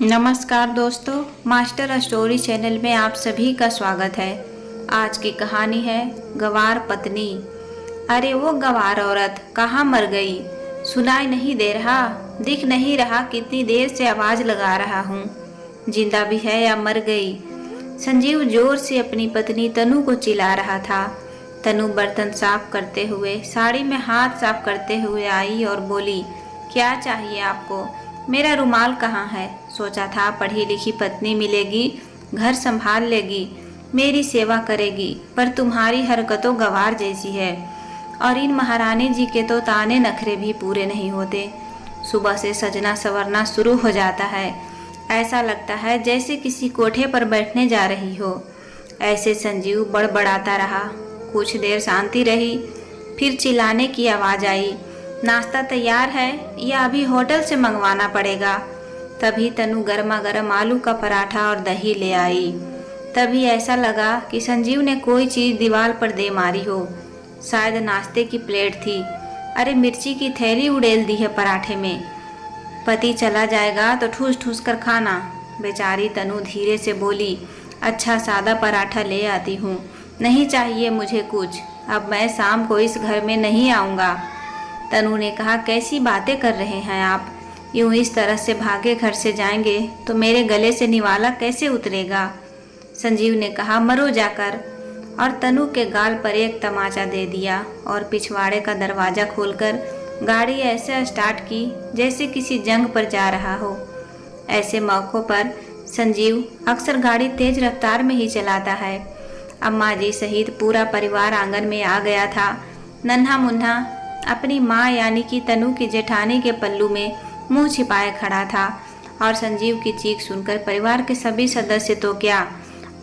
नमस्कार दोस्तों, master story channel में आप सभी का स्वागत है। आज की कहानी है गंवार पत्नी। अरे वो गंवार औरत कहाँ मर गई? सुनाई नहीं दे रहा, दिख नहीं रहा। कितनी देर से आवाज लगा रहा हूँ, जिंदा भी है या मर गई? संजीव जोर से अपनी पत्नी तनु को चिल्ला रहा था। तनु बर्तन साफ करते हुए, साड़ी में हाथ साफ करते हुए आई और बोली, क्या चाहिए आपको? मेरा रुमाल कहाँ है? सोचा था पढ़ी लिखी पत्नी मिलेगी, घर संभाल लेगी, मेरी सेवा करेगी, पर तुम्हारी हरकतों गंवार जैसी है। और इन महारानी जी के तो ताने नखरे भी पूरे नहीं होते। सुबह से सजना संवरना शुरू हो जाता है। ऐसा लगता है जैसे किसी कोठे पर बैठने जा रही हो। ऐसे संजीव बड़बड़ाता रहा। कुछ देर शांति रही, फिर चिल्लाने की आवाज आई, नाश्ता तैयार है या अभी होटल से मंगवाना पड़ेगा? तभी तनु गर्मा गर्म आलू का पराठा और दही ले आई। तभी ऐसा लगा कि संजीव ने कोई चीज दीवार पर दे मारी हो। शायद नाश्ते की प्लेट थी। अरे मिर्ची की थैली उड़ेल दी है पराठे में। पति चला जाएगा तो ठूस ठूस कर खाना। बेचारी तनु धीरे से बोली, अच्छा सादा पराठा ले आती हूँ, नहीं चाहिए मुझे कुछ। अब मैं शाम को इस घर में नहीं आऊँगा। तनु ने कहा, कैसी बातें कर रहे हैं आप? यूं इस तरह से भागे घर से जाएंगे तो मेरे गले से निवाला कैसे उतरेगा? संजीव ने कहा, मरो जाकर। और तनु के गाल पर एक तमाचा दे दिया और पिछवाड़े का दरवाजा खोलकर गाड़ी ऐसे स्टार्ट की जैसे किसी जंग पर जा रहा हो। ऐसे मौक़ों पर संजीव अक्सर गाड़ी तेज रफ्तार में ही चलाता है। अम्मा जी सहित पूरा परिवार आंगन में आ गया था। नन्हा मुन्ना अपनी माँ यानी कि तनु की जेठानी के पल्लू में मुंह छिपाए खड़ा था। और संजीव की चीख सुनकर परिवार के सभी सदस्य तो क्या,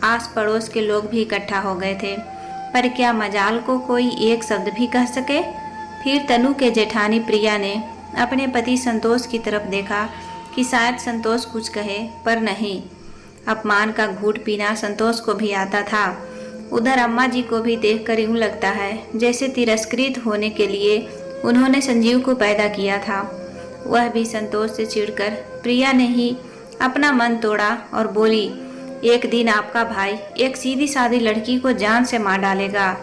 आस पड़ोस के लोग भी इकट्ठा हो गए थे। पर क्या मजाल को कोई एक शब्द भी कह सके? फिर तनु के जेठानी प्रिया ने अपने पति संतोष की तरफ देखा कि शायद संतोष कुछ कहे, पर नहीं। अपमान का घूंट पीना संतोष को भी आता था। उधर अम्मा जी को भी देखकर यूं लगता है जैसे तिरस्कृत होने के लिए उन्होंने संजीव को पैदा किया था। वह भी संतोष से चिढ़कर प्रिया ने ही अपना मन तोड़ा और बोली, एक दिन आपका भाई एक सीधी सादी लड़की को जान से मार डालेगा,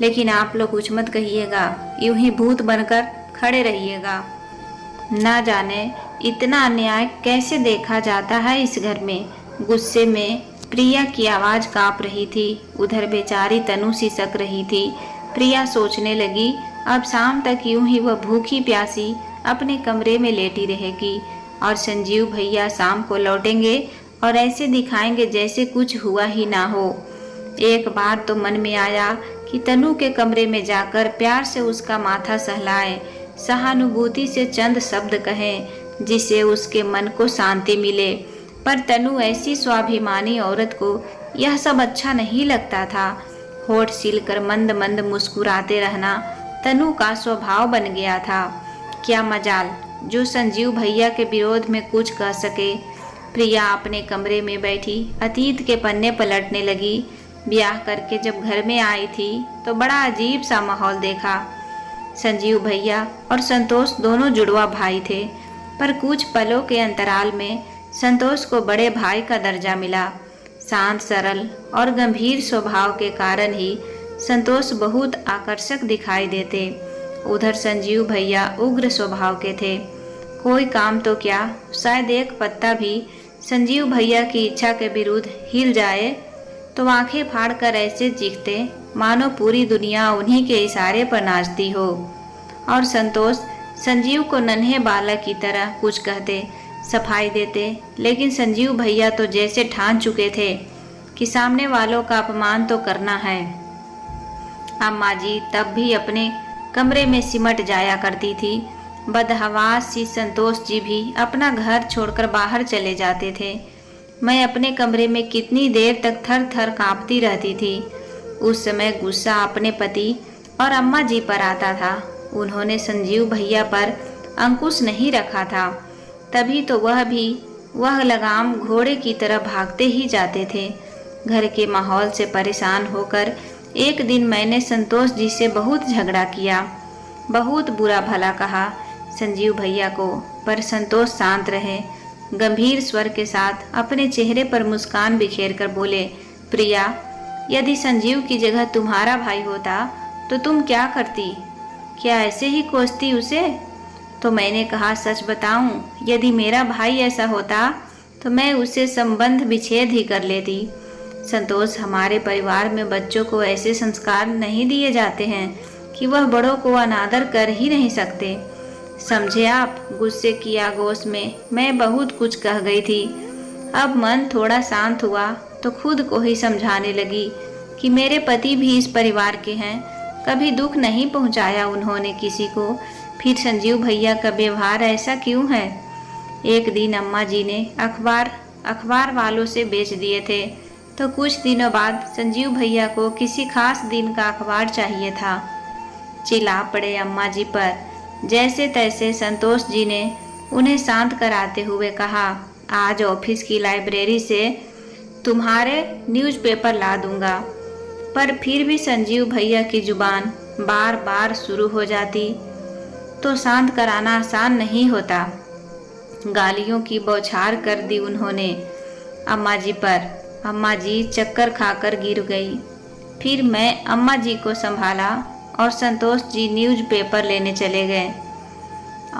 लेकिन आप लोग कुछ मत कहिएगा, यूं ही भूत बनकर खड़े रहिएगा। ना जाने इतना अन्याय कैसे देखा जाता है इस घर में। गुस्से में प्रिया की आवाज कांप रही थी। उधर बेचारी तनु सिसक रही थी। प्रिया सोचने लगी, अब शाम तक यूं ही वह भूखी प्यासी अपने कमरे में लेटी रहेगी और संजीव भैया शाम को लौटेंगे और ऐसे दिखाएंगे जैसे कुछ हुआ ही ना हो। एक बार तो मन में आया कि तनु के कमरे में जाकर प्यार से उसका माथा सहलाए, सहानुभूति से चंद शब्द कहें जिससे उसके मन को शांति मिले। पर तनु ऐसी स्वाभिमानी औरत को यह सब अच्छा नहीं लगता था। होठ सीलकर मंद मंद मुस्कुराते रहना तनु का स्वभाव बन गया था। क्या मजाल जो संजीव भैया के विरोध में कुछ कह सके। प्रिया अपने कमरे में बैठी अतीत के पन्ने पलटने लगी। ब्याह करके जब घर में आई थी तो बड़ा अजीब सा माहौल देखा। संजीव भैया और संतोष दोनों जुड़वा भाई थे, पर कुछ पलों के अंतराल में संतोष को बड़े भाई का दर्जा मिला। शांत सरल और गंभीर स्वभाव के कारण ही संतोष बहुत आकर्षक दिखाई देते। उधर संजीव भैया उग्र स्वभाव के थे। कोई काम तो क्या, शायद एक पत्ता भी संजीव भैया की इच्छा के विरुद्ध हिल जाए तो आंखें फाड़कर ऐसे चीखते मानो पूरी दुनिया उन्हीं के इशारे पर नाचती हो। और संतोष संजीव को नन्हे बालक की तरह कुछ कहते, सफाई देते, लेकिन संजीव भैया तो जैसे ठान चुके थे कि सामने वालों का अपमान तो करना है। अम्मा जी तब भी अपने कमरे में सिमट जाया करती थी। बदहवास सी संतोष जी भी अपना घर छोड़कर बाहर चले जाते थे। मैं अपने कमरे में कितनी देर तक थर थर कांपती रहती थी। उस समय गुस्सा अपने पति और अम्मा जी पर आता था। उन्होंने संजीव भैया पर अंकुश नहीं रखा था, तभी तो वह लगाम घोड़े की तरह भागते ही जाते थे। घर के माहौल से परेशान होकर एक दिन मैंने संतोष जी से बहुत झगड़ा किया, बहुत बुरा भला कहा संजीव भैया को, पर संतोष शांत रहे। गंभीर स्वर के साथ अपने चेहरे पर मुस्कान बिखेर कर बोले, प्रिया, यदि संजीव की जगह तुम्हारा भाई होता तो तुम क्या करती? क्या ऐसे ही कोसती उसे? तो मैंने कहा, सच बताऊं, यदि मेरा भाई ऐसा होता तो मैं उसे संबंध विच्छेद ही कर लेती। संतोष, हमारे परिवार में बच्चों को ऐसे संस्कार नहीं दिए जाते हैं कि वह बड़ों को अनादर कर ही नहीं सकते। समझे आप? गुस्से की आगोश में मैं बहुत कुछ कह गई थी। अब मन थोड़ा शांत हुआ तो खुद को ही समझाने लगी कि मेरे पति भी इस परिवार के हैं, कभी दुख नहीं पहुंचाया उन्होंने किसी को, फिर संजीव भैया का व्यवहार ऐसा क्यों है? एक दिन अम्मा जी ने अखबार वालों से बेच दिए थे, तो कुछ दिनों बाद संजीव भैया को किसी खास दिन का अखबार चाहिए था। चिल्ला पड़े अम्मा जी पर। जैसे तैसे संतोष जी ने उन्हें शांत कराते हुए कहा, आज ऑफिस की लाइब्रेरी से तुम्हारे न्यूज़पेपर ला दूंगा। पर फिर भी संजीव भैया की जुबान बार बार शुरू हो जाती तो शांत कराना आसान नहीं होता। गालियों की बौछार कर दी उन्होंने अम्मा जी पर। अम्मा जी चक्कर खाकर गिर गई। फिर मैं अम्मा जी को संभाला और संतोष जी न्यूज़पेपर लेने चले गए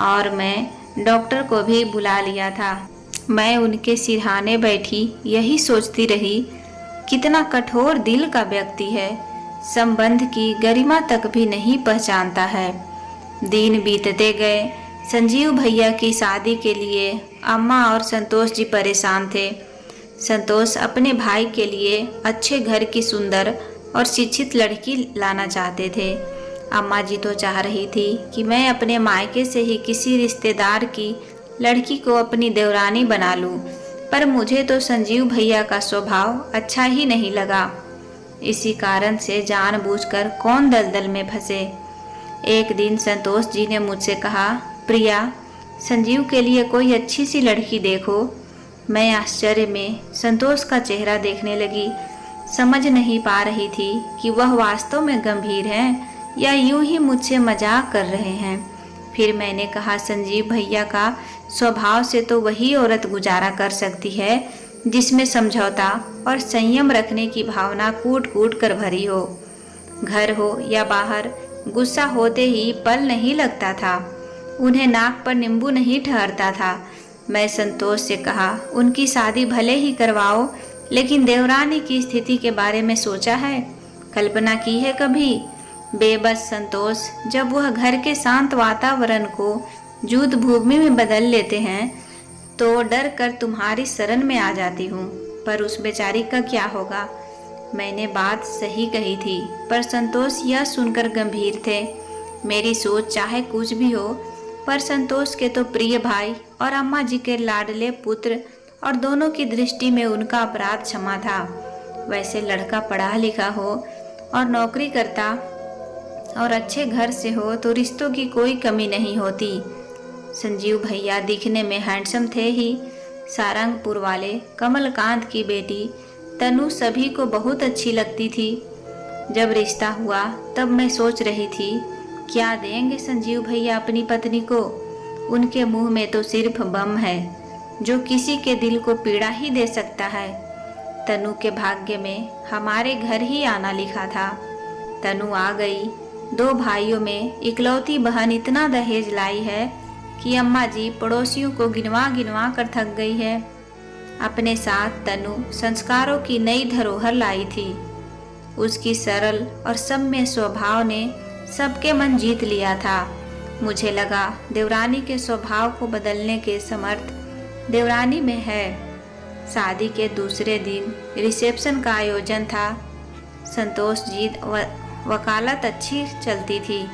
और मैं डॉक्टर को भी बुला लिया था। मैं उनके सिरहाने बैठी यही सोचती रही, कितना कठोर दिल का व्यक्ति है, संबंध की गरिमा तक भी नहीं पहचानता है। दिन बीतते गए। संजीव भैया की शादी के लिए अम्मा और संतोष जी परेशान थे। संतोष अपने भाई के लिए अच्छे घर की सुंदर और शिक्षित लड़की लाना चाहते थे। अम्मा जी तो चाह रही थी कि मैं अपने मायके से ही किसी रिश्तेदार की लड़की को अपनी देवरानी बना लूं, पर मुझे तो संजीव भैया का स्वभाव अच्छा ही नहीं लगा। इसी कारण से जानबूझकर कौन दलदल में फंसे। एक दिन संतोष जी ने मुझसे कहा, प्रिया, संजीव के लिए कोई अच्छी सी लड़की देखो। मैं आश्चर्य में संतोष का चेहरा देखने लगी। समझ नहीं पा रही थी कि वह वास्तव में गंभीर हैं या यूं ही मुझसे मजाक कर रहे हैं। फिर मैंने कहा, संजीव भैया का स्वभाव से तो वही औरत गुजारा कर सकती है जिसमें समझौता और संयम रखने की भावना कूट कूट कर भरी हो। घर हो या बाहर, गुस्सा होते ही पल नहीं लगता था, उन्हें नाक पर नींबू नहीं ठहरता था। मैं संतोष से कहा, उनकी शादी भले ही करवाओ, लेकिन देवरानी की स्थिति के बारे में सोचा है, कल्पना की है कभी? बेबस संतोष, जब वह घर के शांत वातावरण को युद्ध भूमि में बदल लेते हैं तो डर कर तुम्हारी शरण में आ जाती हूँ। पर उस बेचारी का क्या होगा? मैंने बात सही कही थी, पर संतोष यह सुनकर गंभीर थे। मेरी सोच चाहे कुछ भी हो, पर संतोष के तो प्रिय भाई और अम्मा जी के लाडले पुत्र और दोनों की दृष्टि में उनका अपराध क्षमा था। वैसे लड़का पढ़ा लिखा हो और नौकरी करता और अच्छे घर से हो तो रिश्तों की कोई कमी नहीं होती। संजीव भैया दिखने में हैंडसम थे ही। सारंगपुर वाले कमलकांत की बेटी तनु सभी को बहुत अच्छी लगती थी। जब रिश्ता हुआ तब मैं सोच रही थी, क्या देंगे संजीव भैया अपनी पत्नी को? उनके मुंह में तो सिर्फ बम है जो किसी के दिल को पीड़ा ही दे सकता है। तनु के भाग्य में हमारे घर ही आना लिखा था। तनु आ गई। 2 भाइयों में इकलौती बहन इतना दहेज लाई है कि अम्मा जी पड़ोसियों को गिनवा गिनवा कर थक गई है। अपने साथ तनु संस्कारों की नई धरोहर लाई थी। उसकी सरल और सौम्य स्वभाव ने सबके मन जीत लिया था। मुझे लगा देवरानी के स्वभाव को बदलने के समर्थ देवरानी में है। शादी के दूसरे दिन रिसेप्शन का आयोजन था। संतोष जी वकालत अच्छी चलती थी।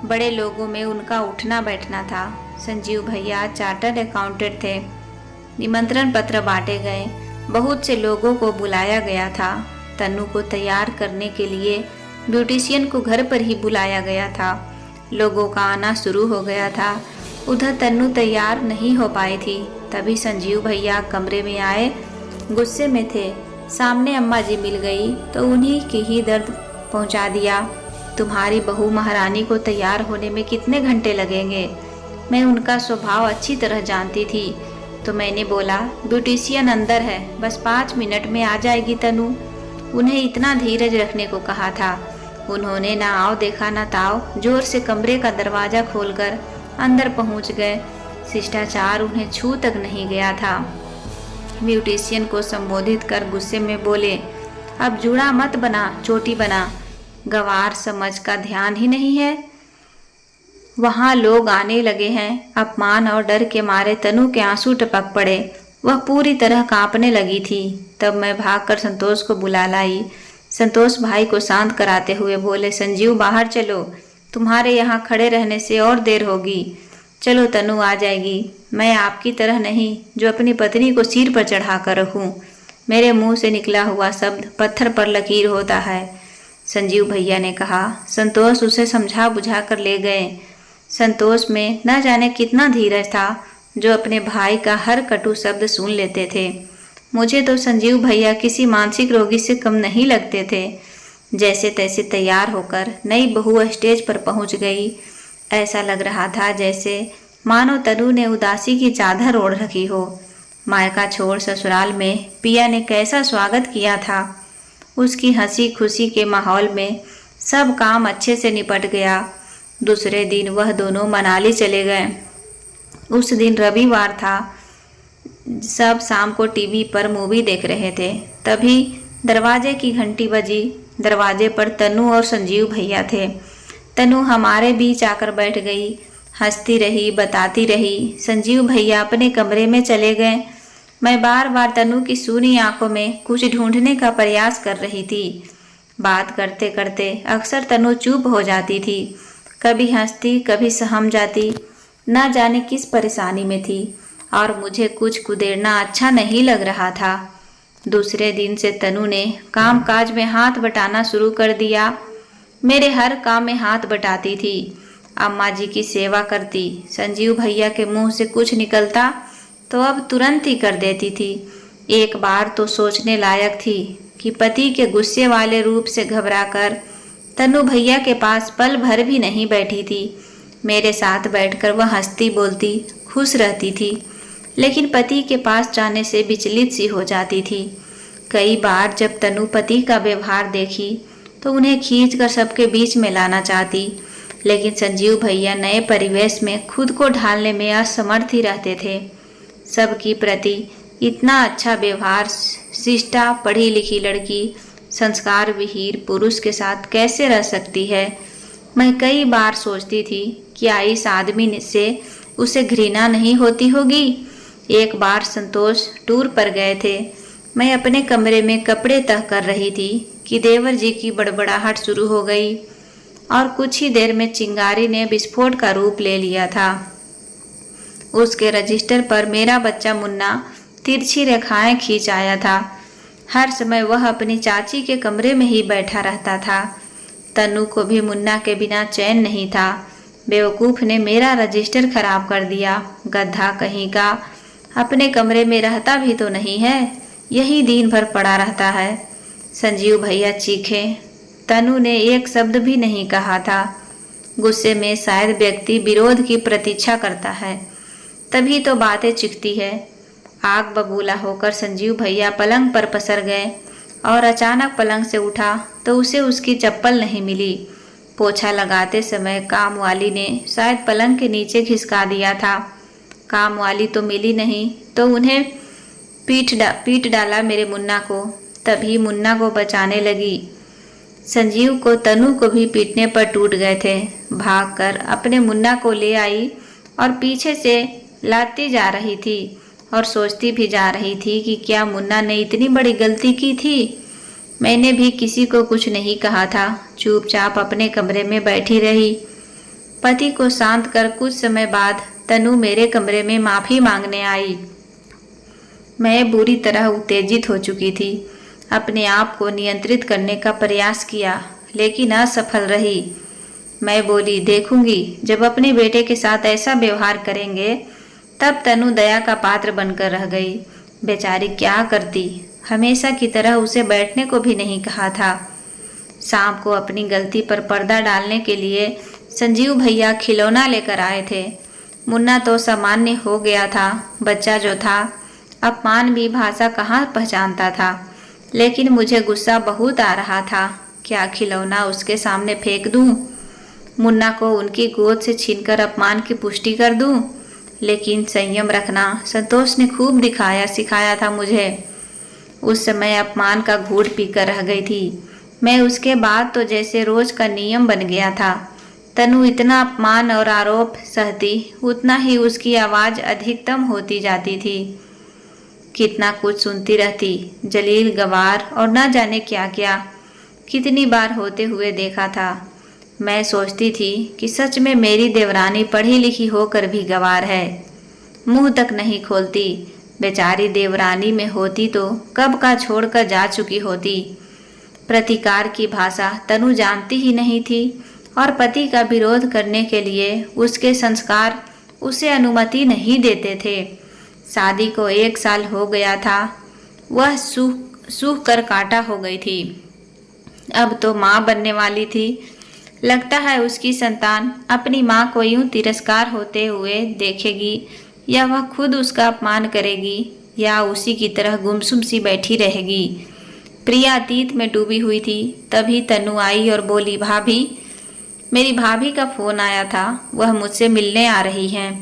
बड़े लोगों में उनका उठना बैठना था। संजीव भैया चार्टर्ड अकाउंटेंट थे। निमंत्रण पत्र बांटे गए। बहुत से लोगों को बुलाया गया था। तनु को तैयार करने के लिए ब्यूटिशियन को घर पर ही बुलाया गया था। लोगों का आना शुरू हो गया था। उधर तनु तैयार नहीं हो पाई थी। तभी संजीव भैया कमरे में आए। गुस्से में थे। सामने अम्मा जी मिल गई तो उन्हीं की ही दर्द पहुंचा दिया। तुम्हारी बहू महारानी को तैयार होने में कितने घंटे लगेंगे? मैं उनका स्वभाव अच्छी तरह जानती थी। तो मैंने बोला, ब्यूटिशियन अंदर है, बस 5 मिनट में आ जाएगी तनु। उन्हें इतना धीरज रखने को कहा था। उन्होंने ना आओ देखा ना ताओ, जोर से कमरे का दरवाजा खोलकर अंदर पहुंच गए। शिष्टाचार उन्हें छू तक नहीं गया था। ब्यूटिशियन को संबोधित कर गुस्से में बोले, अब जूड़ा मत बना, चोटी बना। गवार समझ का ध्यान ही नहीं है। वहां लोग आने लगे हैं। अपमान और डर के मारे तनु के आंसू टपक पड़े। वह पूरी तरह कांपने लगी थी। तब मैं भागकर संतोष को बुला लाई। संतोष भाई को शांत कराते हुए बोले, संजीव बाहर चलो, तुम्हारे यहाँ खड़े रहने से और देर होगी। चलो तनु आ जाएगी। मैं आपकी तरह नहीं जो अपनी पत्नी को सिर पर चढ़ा कर रखूं। मेरे मुंह से निकला हुआ शब्द पत्थर पर लकीर होता है, संजीव भैया ने कहा। संतोष उसे समझा बुझा कर ले गए। संतोष में न जाने कितना धीरज था, जो अपने भाई का हर कटु शब्द सुन लेते थे। मुझे तो संजीव भैया किसी मानसिक रोगी से कम नहीं लगते थे। जैसे तैसे तैयार होकर नई बहू स्टेज पर पहुंच गई। ऐसा लग रहा था जैसे मानो तनु ने उदासी की चादर ओढ़ रखी हो। मायका छोड़ ससुराल में पिया ने कैसा स्वागत किया था। उसकी हंसी खुशी के माहौल में सब काम अच्छे से निपट गया। दूसरे दिन वह दोनों मनाली चले गए। उस दिन रविवार था। सब शाम को टीवी पर मूवी देख रहे थे। तभी दरवाजे की घंटी बजी। दरवाजे पर तनु और संजीव भैया थे। तनु हमारे बीच आकर बैठ गई, हंसती रही, बताती रही। संजीव भैया अपने कमरे में चले गए। मैं बार बार तनु की सूनी आंखों में कुछ ढूंढने का प्रयास कर रही थी। बात करते करते अक्सर तनु चुप हो जाती थी। कभी हंसती, कभी सहम जाती। न जाने किस परेशानी में थी और मुझे कुछ कुदेरना अच्छा नहीं लग रहा था। दूसरे दिन से तनु ने काम काज में हाथ बटाना शुरू कर दिया। मेरे हर काम में हाथ बटाती थी। अम्मा जी की सेवा करती। संजीव भैया के मुंह से कुछ निकलता तो अब तुरंत ही कर देती थी। एक बार तो सोचने लायक थी कि पति के गुस्से वाले रूप से घबराकर तनु भैया के पास पल भर भी नहीं बैठी थी। मेरे साथ बैठकर वह हंसती बोलती, खुश रहती थी, लेकिन पति के पास जाने से विचलित सी हो जाती थी। कई बार जब तनु पति का व्यवहार देखी तो उन्हें खींचकर सबके बीच में लाना चाहती, लेकिन संजीव भैया नए परिवेश में खुद को ढालने में असमर्थ ही रहते थे। सबकी प्रति इतना अच्छा व्यवहार शिष्टा पढ़ी लिखी लड़की संस्कार विहीन पुरुष के साथ कैसे रह सकती है। मैं कई बार सोचती थी क्या इस आदमी से उसे घृणा नहीं होती होगी। एक बार संतोष टूर पर गए थे। मैं अपने कमरे में कपड़े तह कर रही थी कि देवर जी की बड़बड़ाहट शुरू हो गई और कुछ ही देर में चिंगारी ने विस्फोट का रूप ले लिया था। उसके रजिस्टर पर मेरा बच्चा मुन्ना तिरछी रेखाएं खींच आया था। हर समय वह अपनी चाची के कमरे में ही बैठा रहता था। तनु को भी मुन्ना के बिना चैन नहीं था। बेवकूफ़ ने मेरा रजिस्टर खराब कर दिया। गधा कहीं का, अपने कमरे में रहता भी तो नहीं है, यही दिन भर पड़ा रहता है। संजीव भैया चीखे। तनु ने एक शब्द भी नहीं कहा था। गुस्से में शायद व्यक्ति विरोध की प्रतीक्षा करता है, तभी तो बातें चिखती है। आग बबूला होकर संजीव भैया पलंग पर पसर गए और अचानक पलंग से उठा तो उसे उसकी चप्पल नहीं मिली। पोछा लगाते समय काम वाली ने शायद पलंग के खिसका दिया था। काम वाली तो मिली नहीं तो उन्हें पीट डाला मेरे मुन्ना को। तभी मुन्ना को बचाने लगी। संजीव को तनु को भी पीटने पर टूट गए थे। भागकर अपने मुन्ना को ले आई और पीछे से लाती जा रही थी और सोचती भी जा रही थी कि क्या मुन्ना ने इतनी बड़ी गलती की थी। मैंने भी किसी को कुछ नहीं कहा था, चुपचाप अपने कमरे में बैठी रही। पति को शांत कर कुछ समय बाद तनु मेरे कमरे में माफ़ी मांगने आई। मैं बुरी तरह उत्तेजित हो चुकी थी। अपने आप को नियंत्रित करने का प्रयास किया, लेकिन असफल रही। मैं बोली, देखूंगी जब अपने बेटे के साथ ऐसा व्यवहार करेंगे। तब तनु दया का पात्र बनकर रह गई। बेचारी क्या करती, हमेशा की तरह उसे बैठने को भी नहीं कहा था। शाम को अपनी गलती पर पर्दा डालने के लिए संजीव भैया खिलौना लेकर आए थे। मुन्ना तो सामान्य हो गया था। बच्चा जो था अपमान भी भाषा कहाँ पहचानता था, लेकिन मुझे गुस्सा बहुत आ रहा था। क्या खिलौना उसके सामने फेंक दूं? मुन्ना को उनकी गोद से छीनकर अपमान की पुष्टि कर दूं? लेकिन संयम रखना संतोष ने खूब दिखाया सिखाया था मुझे। उस समय अपमान का घूंट पीकर रह गई थी मैं। उसके बाद तो जैसे रोज का नियम बन गया था। तनु इतना अपमान और आरोप सहती, उतना ही उसकी आवाज अधिकतम होती जाती थी। कितना कुछ सुनती रहती। जलील, गवार और न जाने क्या क्या कितनी बार होते हुए देखा था। मैं सोचती थी कि सच में मेरी देवरानी पढ़ी लिखी होकर भी गवार है। मुंह तक नहीं खोलती। बेचारी देवरानी में होती तो कब का छोड़कर जा चुकी होती। प्रतिकार की भाषा तनु जानती ही नहीं थी और पति का विरोध करने के लिए उसके संस्कार उसे अनुमति नहीं देते थे। शादी को 1 साल हो गया था। वह सूख कर कांटा हो गई थी। अब तो माँ बनने वाली थी। लगता है उसकी संतान अपनी माँ को यूं तिरस्कार होते हुए देखेगी, या वह खुद उसका अपमान करेगी, या उसी की तरह गुमसुम सी बैठी रहेगी। प्रिया अतीत में डूबी हुई थी। तभी तनु आई और बोली, भाभी, मेरी भाभी का फोन आया था, वह मुझसे मिलने आ रही हैं।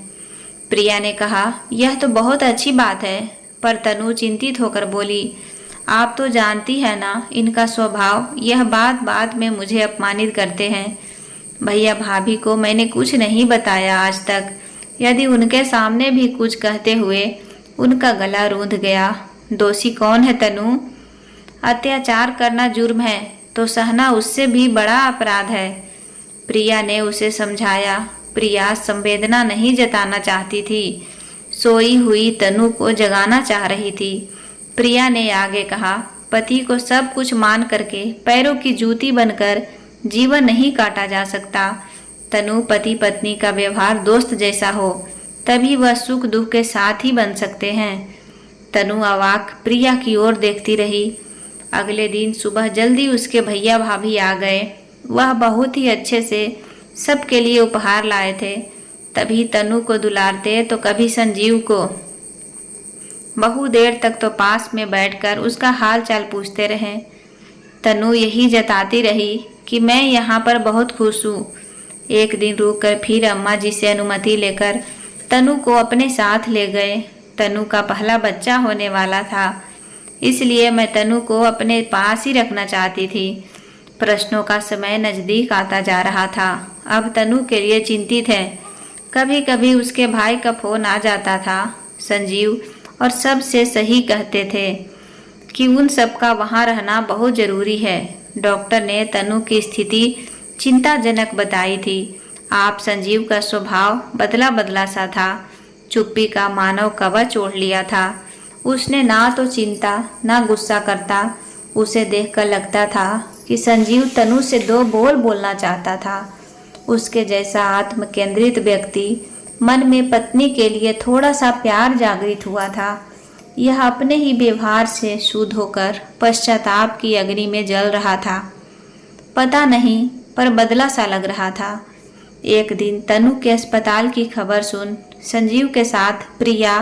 प्रिया ने कहा, यह तो बहुत अच्छी बात है। पर तनु चिंतित होकर बोली, आप तो जानती है ना इनका स्वभाव। यह बात बात में मुझे अपमानित करते हैं। भैया भाभी को मैंने कुछ नहीं बताया आज तक। यदि उनके सामने भी कुछ कहते हुए उनका गला रूंध गया, दोषी कौन है तनु? अत्याचार करना जुर्म है तो सहना उससे भी बड़ा अपराध है। प्रिया ने उसे समझाया। प्रिया संवेदना नहीं जताना चाहती थी, सोई हुई तनु को जगाना चाह रही थी। प्रिया ने आगे कहा, पति को सब कुछ मान करके पैरों की जूती बनकर जीवन नहीं काटा जा सकता। तनु पति पत्नी का व्यवहार दोस्त जैसा हो, तभी वह सुख दुख के साथ ही बन सकते हैं। तनु अवाक प्रिया की ओर देखती रही। अगले दिन सुबह जल्दी उसके भैया भाभी आ गए। वह बहुत ही अच्छे से सबके लिए उपहार लाए थे। तभी तनु को दुलारते तो कभी संजीव को। बहु देर तक तो पास में बैठकर उसका हाल चाल पूछते रहे। तनु यही जताती रही कि मैं यहाँ पर बहुत खुश हूँ। एक दिन रुककर फिर अम्मा जी से अनुमति लेकर तनु को अपने साथ ले गए। तनु का पहला बच्चा होने वाला था, इसलिए मैं तनु को अपने पास ही रखना चाहती थी। प्रश्नों का समय नजदीक आता जा रहा था। अब तनु के लिए चिंतित है। कभी कभी उसके भाई का फोन आ जाता था। संजीव और सबसे सही कहते थे कि उन सबका वहाँ रहना बहुत जरूरी है। डॉक्टर ने तनु की स्थिति चिंताजनक बताई थी। आप संजीव का स्वभाव बदला बदला सा था। चुप्पी का मानव कवच ओढ़ लिया था। उसने ना तो चिंता ना गुस्सा करता। उसे देखकर लगता था कि संजीव तनु से 2 बोल बोलना चाहता था। उसके जैसा आत्म केंद्रित व्यक्ति मन में पत्नी के लिए थोड़ा सा प्यार जागृत हुआ था। यह अपने ही व्यवहार से शुद्ध होकर पश्चाताप की अग्नि में जल रहा था। पता नहीं, पर बदला सा लग रहा था। एक दिन तनु के अस्पताल की खबर सुन संजीव के साथ प्रिया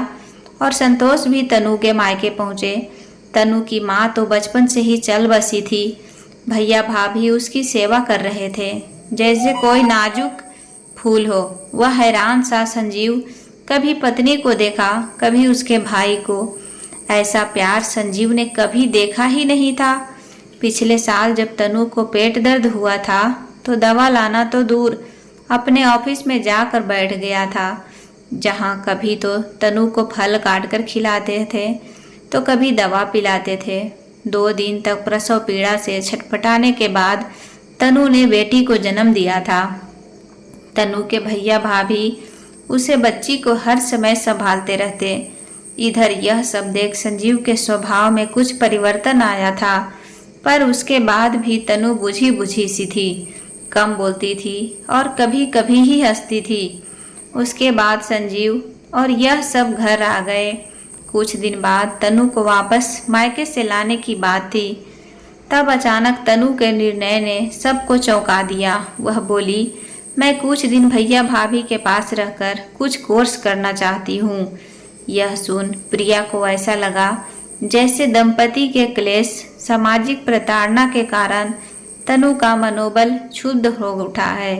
और संतोष भी तनु के मायके पहुँचे। तनु की माँ तो बचपन से ही चल बसी थी। भैया भाभी उसकी सेवा कर रहे थे जैसे कोई नाजुक फूल हो। वह हैरान सा संजीव कभी पत्नी को देखा, कभी उसके भाई को। ऐसा प्यार संजीव ने कभी देखा ही नहीं था। पिछले साल जब तनु को पेट दर्द हुआ था तो दवा लाना तो दूर, अपने ऑफिस में जाकर बैठ गया था, जहाँ कभी तो तनु को फल काट कर खिलाते थे तो कभी दवा पिलाते थे। 2 दिन तक प्रसव पीड़ा से छटपटाने के बाद तनु ने बेटी को जन्म दिया था। तनु के भैया भाभी उसे बच्ची को हर समय संभालते रहते। इधर यह सब देख संजीव के स्वभाव में कुछ परिवर्तन आया था, पर उसके बाद भी तनु बुझी बुझी सी थी। कम बोलती थी और कभी कभी ही हंसती थी। उसके बाद संजीव और यह सब घर आ गए। कुछ दिन बाद तनु को वापस मायके से लाने की बात थी। तब अचानक तनु के निर्णय ने सबको चौंका दिया। वह बोली, मैं कुछ दिन भैया भाभी के पास रहकर कुछ कोर्स करना चाहती हूँ। यह सुन प्रिया को ऐसा लगा जैसे दंपति के क्लेश, सामाजिक प्रताड़ना के कारण तनु का मनोबल क्षुब्ध हो उठा है।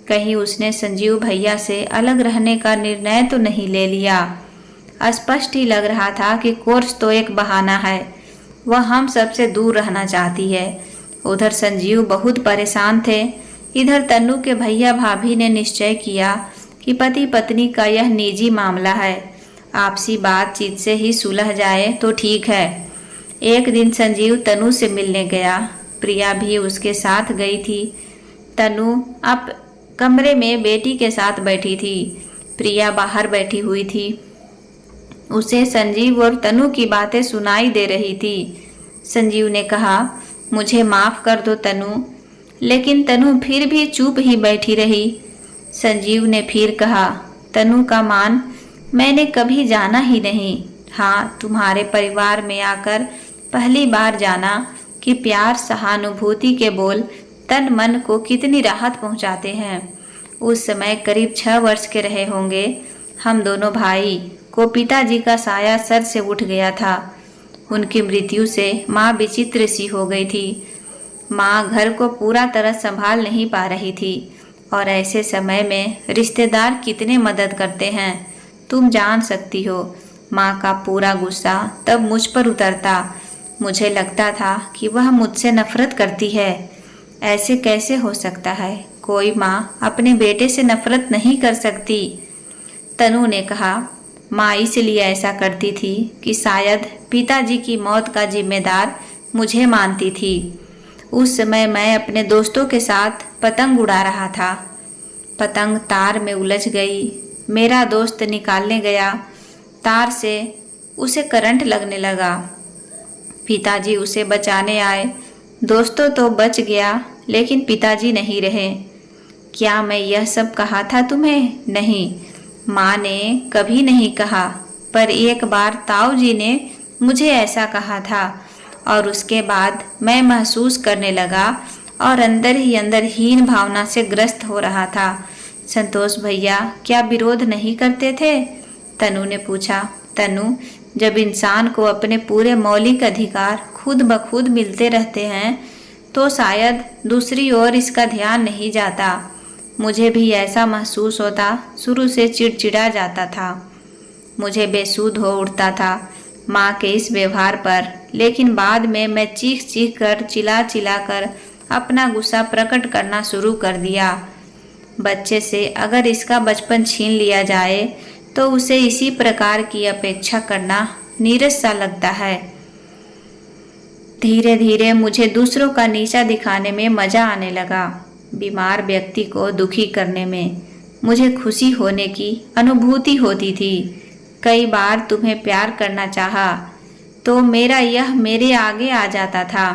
कहीं उसने संजीव भैया से अलग रहने का निर्णय तो नहीं ले लिया। स्पष्ट ही लग रहा था कि कोर्स तो एक बहाना है, वह हम सबसे दूर रहना चाहती है। उधर संजीव बहुत परेशान थे। इधर तनु के भैया भाभी ने निश्चय किया कि पति पत्नी का यह निजी मामला है, आपसी बातचीत से ही सुलह जाए तो ठीक है। एक दिन संजीव तनु से मिलने गया। प्रिया भी उसके साथ गई थी। तनु अब कमरे में बेटी के साथ बैठी थी। प्रिया बाहर बैठी हुई थी। उसे संजीव और तनु की बातें सुनाई दे रही थी। संजीव ने कहा, मुझे माफ कर दो तनु। लेकिन तनु फिर भी चुप ही बैठी रही। संजीव ने फिर कहा, तनु का मान मैंने कभी जाना ही नहीं। हाँ, तुम्हारे परिवार में आकर पहली बार जाना कि प्यार सहानुभूति के बोल तन मन को कितनी राहत पहुंचाते हैं। उस समय करीब 6 वर्ष के रहे होंगे। हम दोनों भाई को पिताजी का साया सर से उठ गया था। उनकी मृत्यु से माँ विचित्र सी हो गई थी। माँ घर को पूरा तरह संभाल नहीं पा रही थी और ऐसे समय में रिश्तेदार कितने मदद करते हैं तुम जान सकती हो। माँ का पूरा गुस्सा तब मुझ पर उतरता। मुझे लगता था कि वह मुझसे नफरत करती है। ऐसे कैसे हो सकता है? कोई माँ अपने बेटे से नफरत नहीं कर सकती। तनु ने कहा, माँ इसलिए ऐसा करती थी कि शायद पिताजी की मौत का जिम्मेदार मुझे मानती थी। उस समय मैं अपने दोस्तों के साथ पतंग उड़ा रहा था। पतंग तार में उलझ गई। मेरा दोस्त निकालने गया। तार से उसे करंट लगने लगा। पिताजी उसे बचाने आए। दोस्तों तो बच गया, लेकिन पिताजी नहीं रहे। क्या मैं यह सब कहा था तुम्हें? नहीं, माँ ने कभी नहीं कहा, पर एक बार ताऊ जी ने मुझे ऐसा कहा था और उसके बाद मैं महसूस करने लगा और अंदर ही अंदर हीन भावना से ग्रस्त हो रहा था। संतोष भैया क्या विरोध नहीं करते थे? तनु ने पूछा। तनु, जब इंसान को अपने पूरे मौलिक अधिकार खुद ब खुद मिलते रहते हैं तो शायद दूसरी ओर इसका ध्यान नहीं जाता। मुझे भी ऐसा महसूस होता। शुरू से चिड़चिड़ा जाता था। मुझे बेसुध हो उठता था माँ के इस व्यवहार पर, लेकिन बाद में मैं चीख चीख कर चिल्ला चिल्ला कर अपना गुस्सा प्रकट करना शुरू कर दिया। बच्चे से अगर इसका बचपन छीन लिया जाए तो उसे इसी प्रकार की अपेक्षा करना नीरस सा लगता है। धीरे धीरे मुझे दूसरों का नीचा दिखाने में मजा आने लगा। बीमार व्यक्ति को दुखी करने में मुझे खुशी होने की अनुभूति होती थी। कई बार तुम्हें प्यार करना चाहा तो यह मेरे आगे आ जाता था।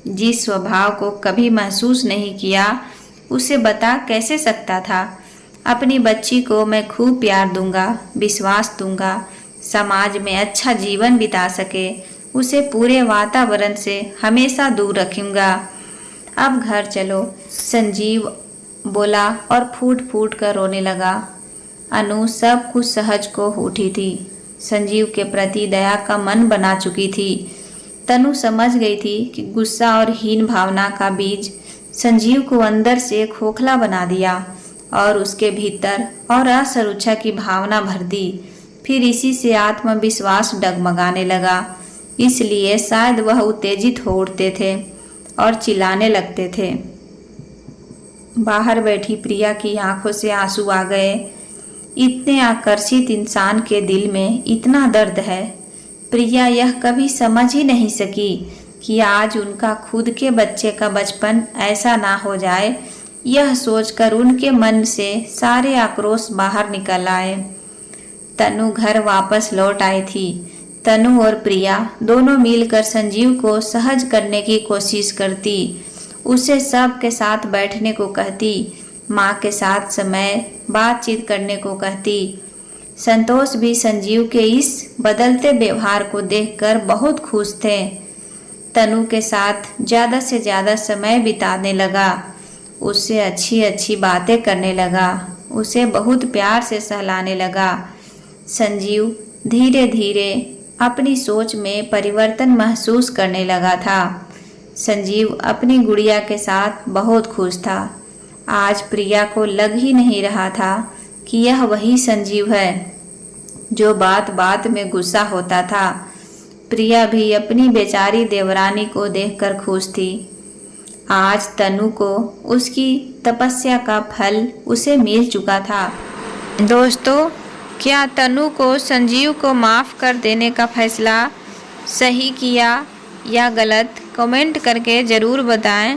जिस स्वभाव को कभी महसूस नहीं किया उसे बता कैसे सकता था। अपनी बच्ची को मैं खूब प्यार दूंगा, विश्वास दूंगा, समाज में अच्छा जीवन बिता सके, उसे पूरे वातावरण से हमेशा दूर रखूंगा। अब घर चलो, संजीव बोला और फूट फूट कर रोने लगा। अनु सब कुछ सहज को उठी थी। संजीव के प्रति दया का मन बना चुकी थी। तनु समझ गई थी कि गुस्सा और हीन भावना का बीज संजीव को अंदर से खोखला बना दिया और उसके भीतर और असुरक्षा की भावना भर दी। फिर इसी से आत्मविश्वास डगमगाने लगा। इसलिए शायद वह उत्तेजित हो उठते थे और चिल्लाने लगते थे। बाहर बैठी प्रिया की आंखों से आंसू आ गए। इतने आकर्षित इंसान के दिल में इतना दर्द है। प्रिया यह कभी समझ ही नहीं सकी कि आज उनका खुद के बच्चे का बचपन ऐसा ना हो जाए। यह सोचकर उनके मन से सारे आक्रोश बाहर निकल आए। तनु घर वापस लौट आई थी। तनु और प्रिया दोनों मिलकर संजीव को सहज करने की कोशिश करती। उसे सब के साथ बैठने को कहती, माँ के साथ समय बातचीत करने को कहती। संतोष भी संजीव के इस बदलते व्यवहार को देखकर बहुत खुश थे। तनु के साथ ज़्यादा से ज़्यादा समय बिताने लगा। उससे अच्छी अच्छी बातें करने लगा, उसे बहुत प्यार से सहलाने लगा। संजीव धीरे धीरे अपनी सोच में परिवर्तन महसूस करने लगा था। संजीव अपनी गुड़िया के साथ बहुत खुश था। आज प्रिया को लग ही नहीं रहा था कि यह वही संजीव है जो बात बात में गुस्सा होता था। प्रिया भी अपनी बेचारी देवरानी को देखकर खुश थी। आज तनु को उसकी तपस्या का फल उसे मिल चुका था। दोस्तों, क्या तनु को संजीव को माफ़ कर देने का फैसला सही किया या गलत, कमेंट करके ज़रूर बताएं।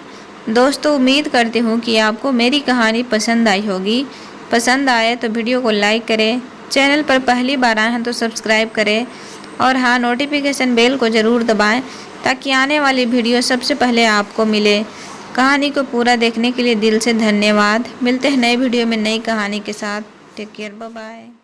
दोस्तों, उम्मीद करती हूँ कि आपको मेरी कहानी पसंद आई होगी। पसंद आए तो वीडियो को लाइक करें, चैनल पर पहली बार आए हैं तो सब्सक्राइब करें और हाँ, नोटिफिकेशन बेल को ज़रूर दबाएं ताकि आने वाली वीडियो सबसे पहले आपको मिले। कहानी को पूरा देखने के लिए दिल से धन्यवाद। मिलते हैं नए वीडियो में नई कहानी के साथ। Take care, bye bye.